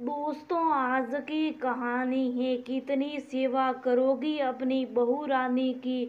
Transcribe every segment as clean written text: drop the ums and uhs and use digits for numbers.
दोस्तों, आज की कहानी है कितनी सेवा करोगी अपनी बहू रानी की।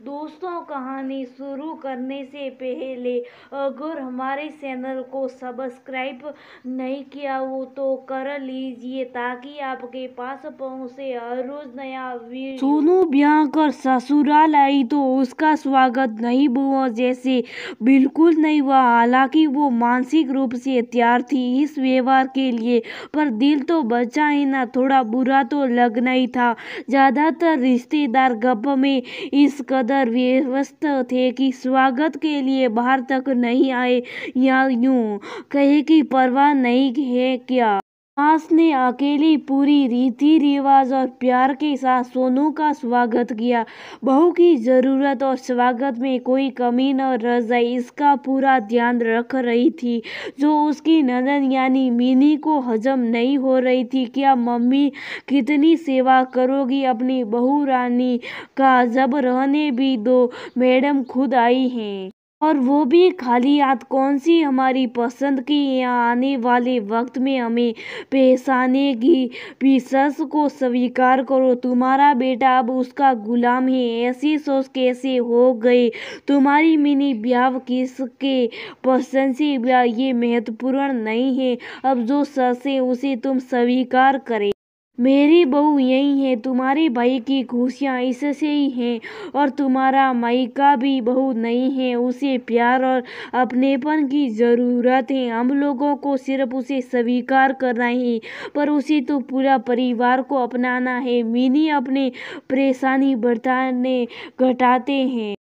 दोस्तों, कहानी शुरू करने से पहले अगर हमारे चैनल को सब्सक्राइब नहीं किया हो तो कर लीजिए ताकि आपके पास पहुंचे हर रोज नया वीडियो। सोनू ब्याह कर ससुराल आई तो उसका स्वागत नहीं हुआ जैसे बिल्कुल नहीं हुआ। हालांकि वो मानसिक रूप से तैयार थी इस व्यवहार के लिए, पर दिल तो बचा ही ना, थोड़ा बुरा तो लगना ही था। ज्यादातर रिश्तेदार गप में इस कदर व्यस्त थे कि स्वागत के लिए बाहर तक नहीं आए, या यूं कहे कि परवाह नहीं है क्या। मास ने अकेली पूरी रीति रिवाज और प्यार के साथ सोनू का स्वागत किया। बहू की जरूरत और स्वागत में कोई कमी न रह जाए इसका पूरा ध्यान रख रही थी। जो उसकी ननद यानी मिनी को हजम नहीं हो रही थी। क्या मम्मी कितनी सेवा करोगी अपनी बहू रानी का, जब रहने भी दो, मैडम खुद आई हैं। और वो भी खाली हाथ। कौन सी हमारी पसंद की, यहाँ आने वाले वक्त में हमें पहचानेगी भी। सच को स्वीकार करो, तुम्हारा बेटा अब उसका गुलाम है। ऐसी सोच कैसे हो गई तुम्हारी मिनी। ब्याह किसके पसंद से ब्याह ये महत्वपूर्ण नहीं है, अब जो सच है उसे तुम स्वीकार करें। मेरी बहू यही है, तुम्हारे भाई की खुशियाँ इससे ही हैं, और तुम्हारा मायका भी बहू नहीं है, उसे प्यार और अपनेपन की जरूरत है। हम लोगों को सिर्फ उसे स्वीकार करना है, पर उसे तो पूरा परिवार को अपनाना है। मिनी अपने परेशानी बढ़ाने घटाते हैं।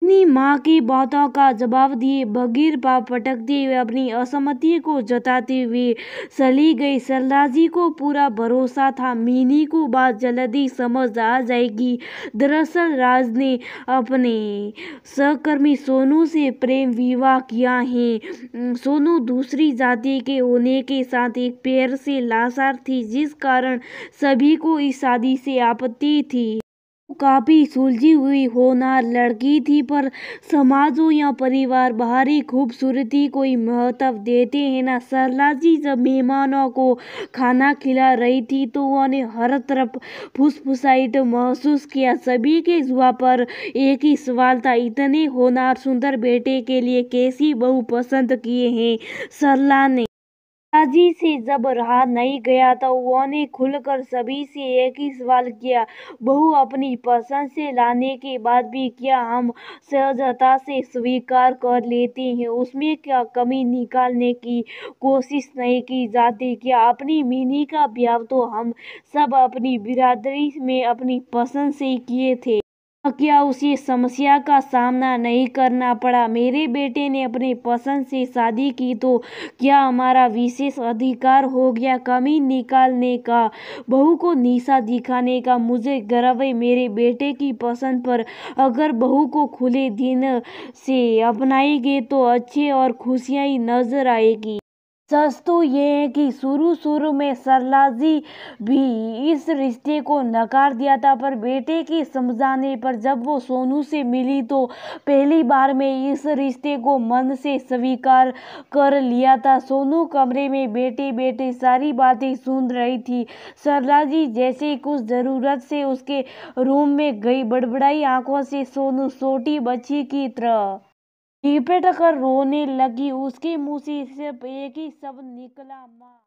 अपनी माँ की बातों का जवाब दिए बगैर पाँव पटकते हुए अपनी असहमति को जताते हुए चली गई। सरला जी को पूरा भरोसा था मिनी को बात जल्दी समझ आ जाएगी। दरअसल राज ने अपने सहकर्मी सोनू से प्रेम विवाह किया है। सोनू दूसरी जाति के होने के साथ एक पैर से लाचार थी, जिस कारण सभी को इस शादी से आपत्ति थी। काफी सुलझी हुई होनहार लड़की थी, पर समाज हो या परिवार बाहरी खूबसूरती कोई महत्व देते हैं ना। सरला जी जब मेहमानों को खाना खिला रही थी तो उन्होंने हर तरफ फुसफुसाहट महसूस किया। सभी के जुबान पर एक ही सवाल था, इतने होनहार सुंदर बेटे के लिए कैसी बहू पसंद किए हैं सरला ने। जी से जब रहा नहीं गया तो उन्होंने खुलकर सभी से एक ही सवाल किया, बहू अपनी पसंद से लाने के बाद भी क्या हम सहजता से स्वीकार कर लेते हैं, उसमें क्या कमी निकालने की कोशिश नहीं की जाती। क्या अपनी मिनी का ब्याह तो हम सब अपनी बिरादरी में अपनी पसंद से ही किए थे, क्या उसे समस्या का सामना नहीं करना पड़ा। मेरे बेटे ने अपने पसंद से शादी की तो क्या हमारा विशेष अधिकार हो गया कमी निकालने का, बहू को नीचा दिखाने का। मुझे गर्व है मेरे बेटे की पसंद पर। अगर बहू को खुले दिल से अपनाएंगे तो अच्छे और खुशियाँ ही नजर आएगी। सच तो ये है कि शुरू में सरला जी भी इस रिश्ते को नकार दिया था, पर बेटे के समझाने पर जब वो सोनू से मिली तो पहली बार में इस रिश्ते को मन से स्वीकार कर लिया था। सोनू कमरे में बैठे बैठे सारी बातें सुन रही थी। सरला जी जैसे कुछ जरूरत से उसके रूम में गई, बड़बड़ाई आंखों से सोनू छोटी बच्ची की तरह लिपट कर रोने लगी। उसके मुंह से सिर्फ एक ही शब्द निकला, माँ।